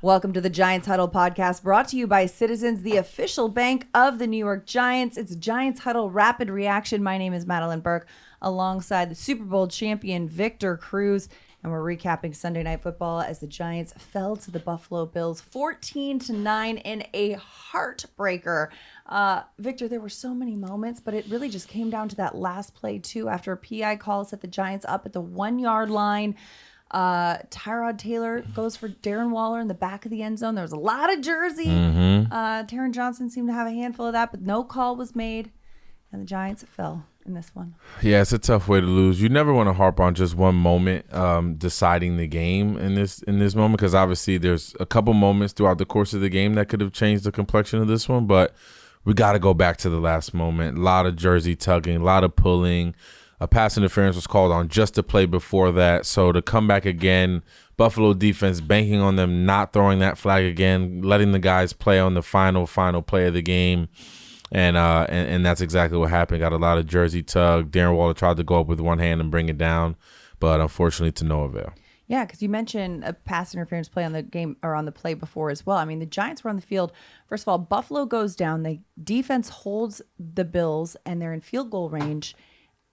Welcome to the Giants Huddle podcast, brought to you by Citizens, the official bank of the New York Giants. It's Giants Huddle Rapid Reaction. My name is Madelyn Burke, alongside the Super Bowl champion Victor Cruz, and we're recapping Sunday Night Football as the Giants fell to the Buffalo Bills 14-9 in a heartbreaker. Victor, there were so many moments, but it really just came down to that last play too. After a PI call set the Giants up at the 1 yard line. Tyrod Taylor goes for Darren Waller in the back of the end zone. There was a lot of jersey. Taron Johnson seemed to have a handful of that, but no call was made, and the Giants fell in this one. Yeah, it's a tough way to lose. You never want to harp on just one moment deciding the game in this moment, because obviously there's a couple moments throughout the course of the game that could have changed the complexion of this one, but we got to go back to the last moment. A lot of jersey tugging, a lot of pulling. A pass interference was called on just the play before that. So to come back again, Buffalo defense banking on them not throwing that flag again, letting the guys play on the final play of the game. And that's exactly what happened. Got a lot of jersey tug. Darren Waller tried to go up with one hand and bring it down, but unfortunately to no avail. Yeah, because you mentioned a pass interference play on the game or on the play before as well. I mean, the Giants were on the field. First of all, Buffalo goes down. The defense holds the Bills, and they're in field goal range.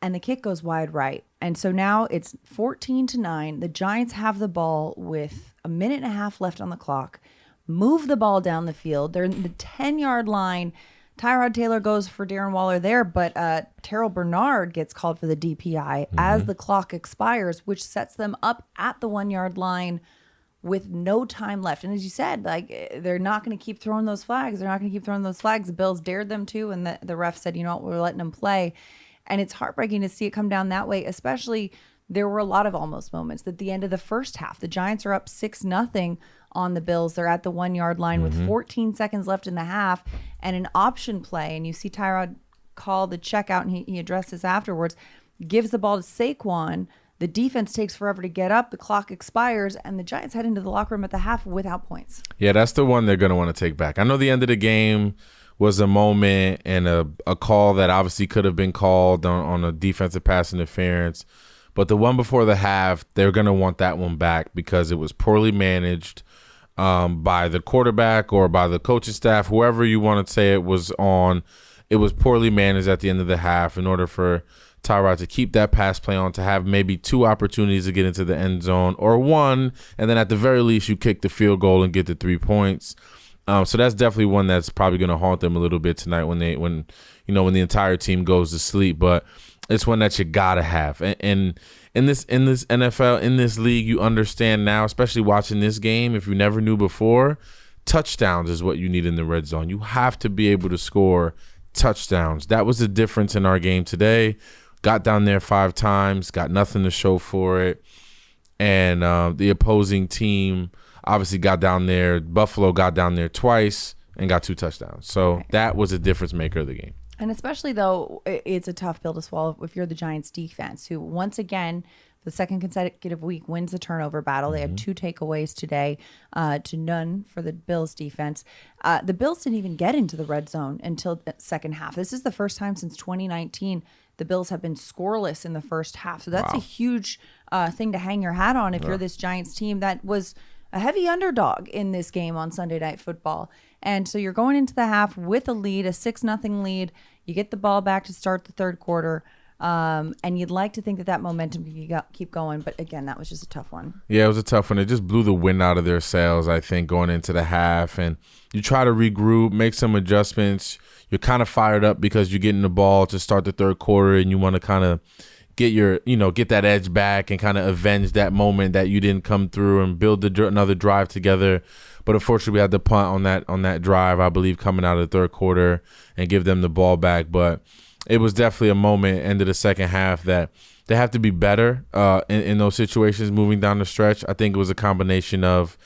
And the kick goes wide right. And so now it's 14-9. The Giants have the ball with a minute and a half left on the clock. Move the ball down the field. They're in the 10-yard line. Tyrod Taylor goes for Darren Waller there, but Terrell Bernard gets called for the DPI as the clock expires, which sets them up at the 1 yard line with no time left. And as you said, like, they're not going to keep throwing those flags. The Bills dared them to, and the ref said, you know what, we're letting them play. And it's heartbreaking to see it come down that way, especially there were a lot of almost moments at the end of the first half. The Giants are up 6-0 on the Bills. They're at the 1 yard line with 14 seconds left in the half and an option play. And you see Tyrod call the checkout, and he addresses afterwards, gives the ball to Saquon. The defense takes forever to get up. The clock expires, and the Giants head into the locker room at the half without points. Yeah, that's the one they're going to want to take back. I know the end of the game was a moment and a call that obviously could have been called on a defensive pass interference. But the one before the half, they're going to want that one back because it was poorly managed by the quarterback or by the coaching staff, whoever you want to say it was on. It was poorly managed at the end of the half in order for Tyrod to keep that pass play on, to have maybe 2 opportunities to get into the end zone or 1, and then at the very least you kick the field goal and get the 3 points. So that's definitely one that's probably going to haunt them a little bit tonight when the entire team goes to sleep. But it's one that you gotta have. And in this NFL, in this league, you understand now, especially watching this game, if you never knew before, touchdowns is what you need in the red zone. You have to be able to score touchdowns. That was the difference in our game today. Got down there 5 times, got nothing to show for it, and the opposing team obviously got down there. Buffalo got down there twice and got 2 touchdowns. So that was a difference maker of the game. And especially, though, it's a tough pill to swallow if you're the Giants defense, who once again, the second consecutive week, wins the turnover battle. They had 2 takeaways today to none for the Bills defense. The Bills didn't even get into the red zone until the second half. This is the first time since 2019 the Bills have been scoreless in the first half. So that's a huge thing to hang your hat on if you're this Giants team that was a heavy underdog in this game on Sunday Night Football. And so you're going into the half with a lead, a 6-0 lead. You get the ball back to start the third quarter. And you'd like to think that momentum could keep going. But again, that was just a tough one. Yeah, it was a tough one. It just blew the wind out of their sails, I think, going into the half. And you try to regroup, make some adjustments. You're kind of fired up because you're getting the ball to start the third quarter, and you want to kind of get that edge back and kind of avenge that moment that you didn't come through and build another drive together. But unfortunately, we had to punt on that drive, I believe, coming out of the third quarter and give them the ball back. But it was definitely a moment, end of the second half, that they have to be better in those situations moving down the stretch. I think it was a combination of,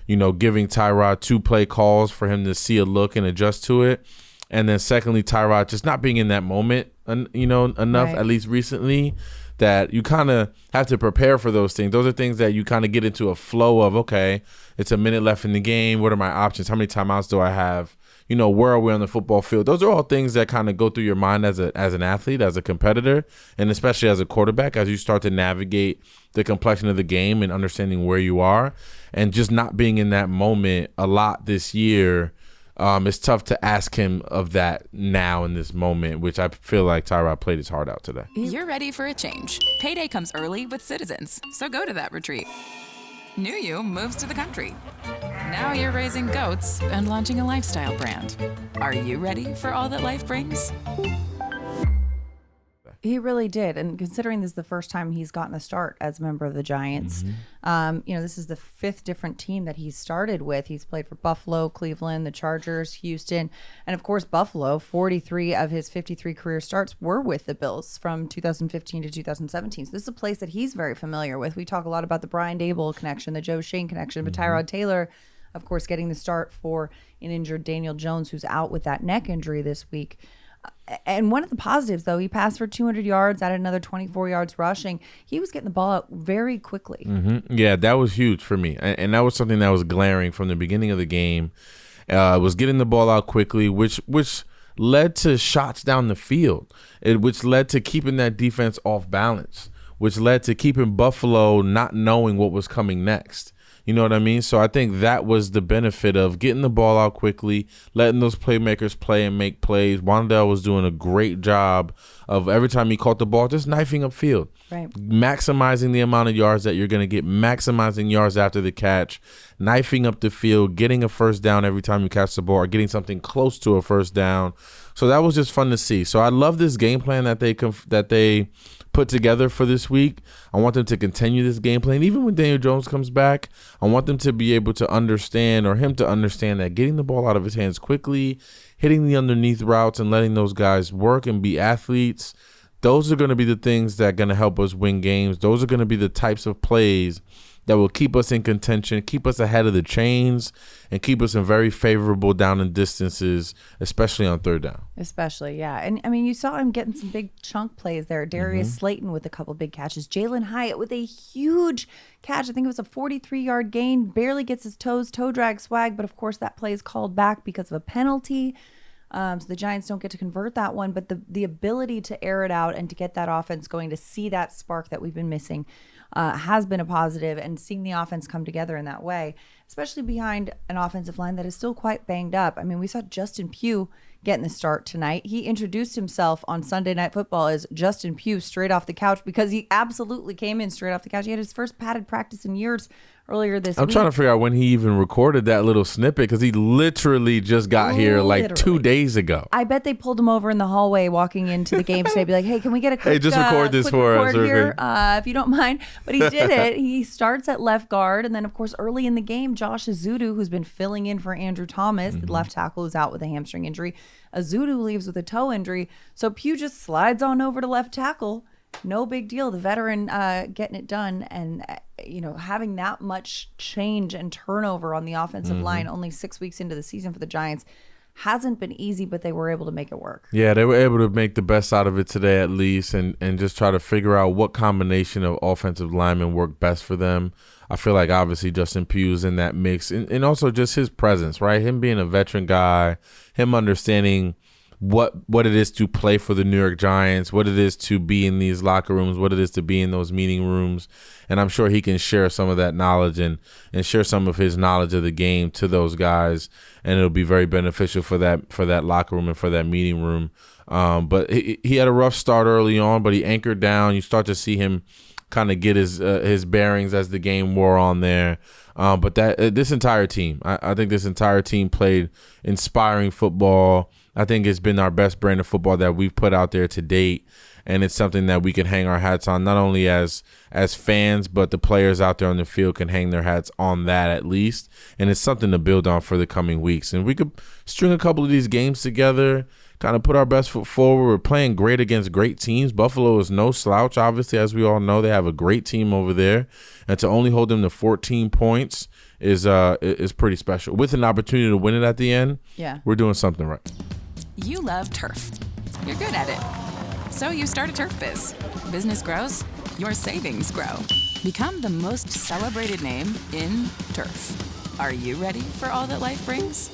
giving Tyrod 2 play calls for him to see a look and adjust to it. And then secondly, Tyrod just not being in that moment, enough, right, at least recently, that you kind of have to prepare for those things. Those are things that you kind of get into a flow of, okay, it's a minute left in the game. What are my options? How many timeouts do I have? where are we on the football field? Those are all things that kind of go through your mind as an athlete, as a competitor, and especially as a quarterback, as you start to navigate the complexion of the game and understanding where you are, and just not being in that moment a lot this year. It's tough to ask him of that now in this moment, which I feel like Tyrod played his heart out today. You're ready for a change. Payday comes early with Citizens, so go to that retreat. New You moves to the country. Now you're raising goats and launching a lifestyle brand. Are you ready for all that life brings? He really did. And considering this is the first time he's gotten a start as a member of the Giants, this is the 5th different team that he's started with. He's played for Buffalo, Cleveland, the Chargers, Houston, and of course, Buffalo. 43 of his 53 career starts were with the Bills from 2015 to 2017. So this is a place that he's very familiar with. We talk a lot about the Brian Dable connection, the Joe Shane connection, but Tyrod Taylor, of course, getting the start for an injured Daniel Jones, who's out with that neck injury this week. And one of the positives, though, he passed for 200 yards, added another 24 yards rushing. He was getting the ball out very quickly. Yeah, that was huge for me. And that was something that was glaring from the beginning of the game. Was getting the ball out quickly, which led to shots down the field, which led to keeping that defense off balance, which led to keeping Buffalo not knowing what was coming next. You know what I mean? So I think that was the benefit of getting the ball out quickly, letting those playmakers play and make plays. Wan'Dale was doing a great job of every time he caught the ball, just knifing upfield, right, maximizing the amount of yards that you're going to get, maximizing yards after the catch, knifing up the field, getting a first down every time you catch the ball, or getting something close to a first down. So that was just fun to see. So I love this game plan that they put together for this week. I want them to continue this game plan. Even when Daniel Jones comes back, I want them to be able to understand, or him to understand, that getting the ball out of his hands quickly, hitting the underneath routes, and letting those guys work and be athletes, those are going to be the things that are going to help us win games. Those are going to be the types of plays that will keep us in contention, keep us ahead of the chains, and keep us in very favorable down and distances, especially on third down. Especially, yeah. And, I mean, you saw him getting some big chunk plays there. Darius Slayton with a couple big catches. Jalen Hyatt with a huge catch. I think it was a 43-yard gain. Barely gets his toe drag swag, but, of course, that play is called back because of a penalty. So the Giants don't get to convert that one. But the ability to air it out and to get that offense going, to see that spark that we've been missing, has been a positive, and seeing the offense come together in that way, especially behind an offensive line that is still quite banged up. I mean, we saw Justin Pugh getting the start tonight. He introduced himself on Sunday Night Football as Justin Pugh straight off the couch, because he absolutely came in straight off the couch. He had his first padded practice in years earlier this week. I'm trying to figure out when he even recorded that little snippet, because he literally just got here like 2 days ago. I bet they pulled him over in the hallway walking into the game today, be like, hey, can we get a quick hey, just record this for us here, if you don't mind. But he did it. He starts at left guard, and then, of course, early in the game, Josh Azudu, who's been filling in for Andrew Thomas, the left tackle, who's out with a hamstring injury. Azudu leaves with a toe injury, so Pugh just slides on over to left tackle. No big deal. The veteran getting it done, and having that much change and turnover on the offensive line only 6 weeks into the season for the Giants hasn't been easy, but they were able to make it work. Yeah, they were able to make the best out of it today, at least, and just try to figure out what combination of offensive linemen worked best for them. I feel like obviously Justin Pugh's in that mix, and also just his presence, right? Him being a veteran guy, him understanding what it is to play for the New York Giants, what it is to be in these locker rooms, what it is to be in those meeting rooms. And I'm sure he can share some of that knowledge and share some of his knowledge of the game to those guys, and it'll be very beneficial for that locker room and for that meeting room. But he had a rough start early on, but he anchored down. You start to see him kind of get his bearings as the game wore on there. But this entire team, I think this entire team played inspiring football. I think it's been our best brand of football that we've put out there to date, and it's something that we can hang our hats on, not only as fans, but the players out there on the field can hang their hats on that at least, and it's something to build on for the coming weeks. And we could string a couple of these games together, kind of put our best foot forward. We're playing great against great teams. Buffalo is no slouch, obviously, as we all know. They have a great team over there, and to only hold them to 14 points is pretty special. With an opportunity to win it at the end, we're doing something right. You love turf. You're good at it. So you start a turf biz. Business grows, your savings grow. Become the most celebrated name in turf. Are you ready for all that life brings?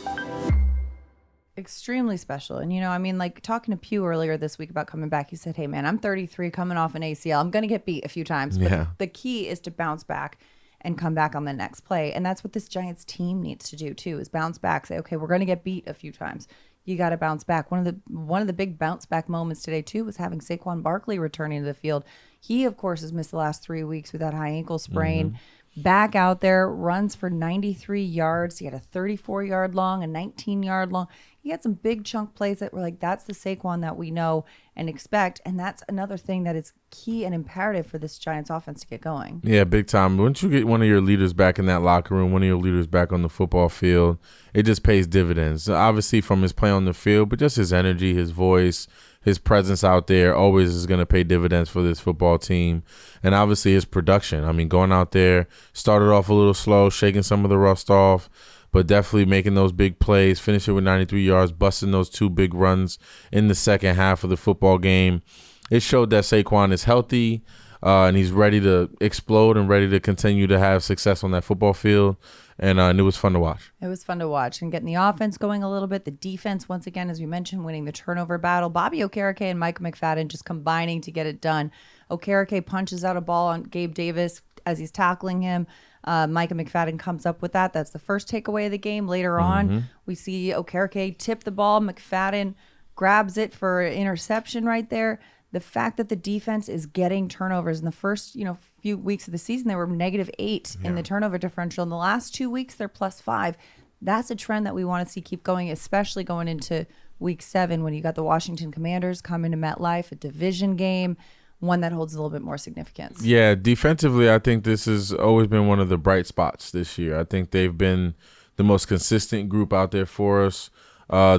Extremely special. And, I mean, like talking to Pew earlier this week about coming back, he said, hey, man, I'm 33 coming off an ACL. I'm going to get beat a few times. But the key is to bounce back and come back on the next play. And that's what this Giants team needs to do, too, is bounce back. Say, okay, we're going to get beat a few times. You got to bounce back. One of the big bounce back moments today, too, was having Saquon Barkley returning to the field. He, of course, has missed the last 3 weeks with that high ankle sprain. Mm-hmm. Back out there, runs for 93 yards. He had a 34-yard long, a 19-yard long. He had some big chunk plays that were like, that's the Saquon that we know and expect. And that's another thing that is key and imperative for this Giants offense to get going. Yeah, big time. Once you get one of your leaders back in that locker room, one of your leaders back on the football field, it just pays dividends. Obviously from his play on the field, but just his energy, his voice, his presence out there always is going to pay dividends for this football team. And obviously his production. I mean, going out there, started off a little slow, shaking some of the rust off, but definitely making those big plays, finishing with 93 yards, busting those 2 big runs in the second half of the football game. It showed that Saquon is healthy and he's ready to explode and ready to continue to have success on that football field. And it was fun to watch. It was fun to watch and getting the offense going a little bit. The defense, once again, as we mentioned, winning the turnover battle. Bobby Okereke and Micah McFadden just combining to get it done. Okereke punches out a ball on Gabe Davis as he's tackling him. Micah McFadden comes up with that. That's the first takeaway of the game. Later on, we see Okereke tip the ball. McFadden grabs it for an interception right there. The fact that the defense is getting turnovers in the first, few weeks of the season, they were -8 in the turnover differential. In the last 2 weeks, they're +5. That's a trend that we want to see keep going, especially going into week 7 when you got the Washington Commanders coming to MetLife, a division game, one that holds a little bit more significance. Yeah, defensively, I think this has always been one of the bright spots this year. I think they've been the most consistent group out there for us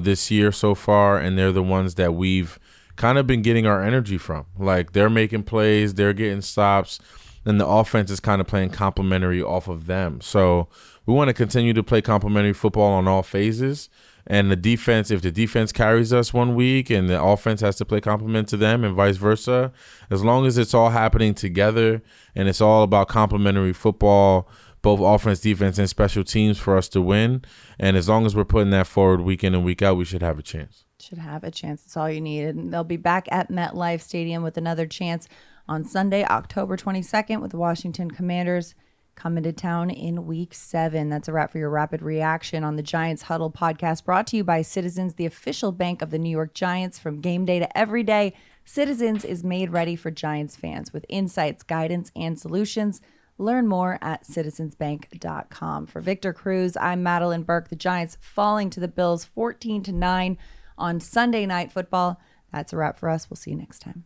this year so far, and they're the ones that we've kind of been getting our energy from. Like, they're making plays, they're getting stops, and the offense is kind of playing complementary off of them. So we want to continue to play complementary football on all phases. And the defense, if the defense carries us one week and the offense has to play complement to them and vice versa, as long as it's all happening together and it's all about complementary football, both offense, defense, and special teams for us to win, and as long as we're putting that forward week in and week out, we should have a chance. Should have a chance. That's all you need. And they'll be back at MetLife Stadium with another chance on Sunday, October 22nd, with the Washington Commanders coming to town in week 7. That's a wrap for your rapid reaction on the Giants Huddle podcast, brought to you by Citizens, the official bank of the New York Giants. From game day to every day, Citizens is made ready for Giants fans with insights, guidance, and solutions. Learn more at citizensbank.com. For Victor Cruz, I'm Madelyn Burke. The Giants falling to the Bills 14-9 on Sunday Night Football. That's a wrap for us. We'll see you next time.